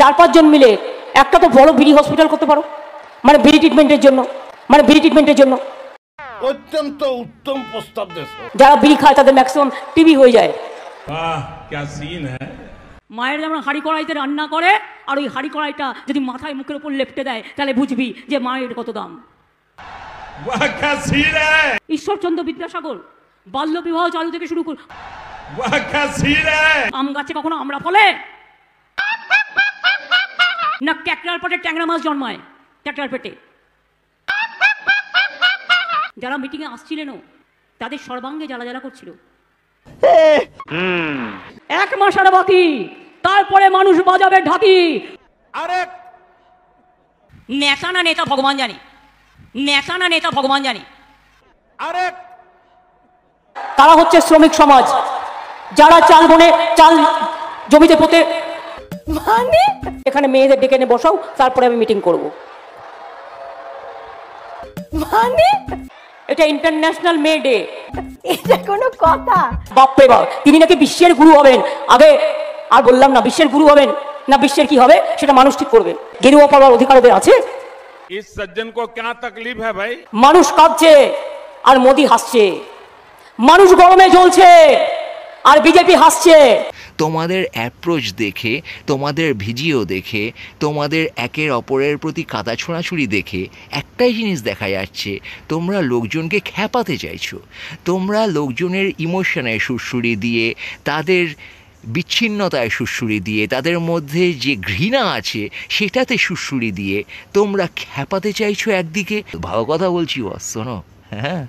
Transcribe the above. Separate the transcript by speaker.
Speaker 1: 4-5 জন মিলে একটা তো বড় বিড়ি হসপিটাল করতে পারো, মানে বিড়ি ট্রিটমেন্টের জন্য।
Speaker 2: অত্যন্ত উত্তম প্রস্তাব দেশ।
Speaker 1: যারা বিড়ি খায় তাদের ম্যাক্সিমাম টিবি হয়ে যায়।
Speaker 3: বাহ কি সিন হ্যায়।
Speaker 4: মায়ের যেমন হাঁড়ি কড়াইতে রান্না করে, আর ওই হাঁড়ি কড়াইটা যদি মাথায় মুখের উপর লেপটে দেয় তাহলে বুঝবি যে মায়ের কত দাম।
Speaker 3: বাহ কি সিন হ্যায়।
Speaker 4: ঈশ্বরচন্দ্র বিদ্যাসাগর বাল্য বিবাহ চালু থেকে শুরু করে।
Speaker 3: বাহ কি সিন হ্যায়।
Speaker 4: আম গাছে কখনো আমরা ফলে না ক্যাকড়ার পেটে ট্যাংরা মাছ জন্মায়, ক্যাকড়ার পেটে। যারা মিটিংয়ে আসছিলেন তাদের সর্বাঙ্গে জ্বালা জ্বালা করছিল। 1 মাস আর বাকি, তারপরে মানুষ বাজাবে ঢাকি।
Speaker 2: আরে
Speaker 4: নেতা না নেতা ভগবান জানে, নেতা না নেতা ভগবান জানে।
Speaker 2: আরে
Speaker 1: তারা হচ্ছে শ্রমিক সমাজ, যারা চাল বনে চাল জমিতে পোতে। মানে এখানে মেয়েদের ডেকে এনে বসাও, তারপরে আমি মিটিং করব। মানে এটা ইন্টারন্যাশনাল মে ডে।
Speaker 5: এটা কোনো কথা?
Speaker 1: বাপরে বাপ, তিনি নাকি বিশ্বের গুরু হবেন। আগে আর বললাম না, বিশ্বের গুরু হবেন না বিশ্বের কি হবে সেটা মানুষ ঠিক করবে। গেরুয়া পাওয়ার অধিকার ওদের আছে।
Speaker 3: इस सज्जन को क्या तकलीफ है भाई।
Speaker 1: মানুষ কাঁদছে আর মোদি হাসছে, মানুষ গরমে জ্বলছে আর বিজেপি হাসছে।
Speaker 6: তোমাদের অ্যাপ্রোচ দেখে, তোমাদের ভিডিও দেখে, তোমাদের একের অপরের প্রতি কাদা ছোঁড়াছুড়ি দেখে একটাই জিনিস দেখা যাচ্ছে, তোমরা লোকজনকে খ্যাপাতে চাইছো। তোমরা লোকজনের ইমোশনে সুরসুরি দিয়ে, তাদের বিচ্ছিন্নতায় সুরসুরি দিয়ে, তাদের মধ্যে যে ঘৃণা আছে সেটাতে সুরসুরি দিয়ে তোমরা খ্যাপাতে চাইছো একদিকে। ভালো কথা বলছি বস, শোনো। হ্যাঁ।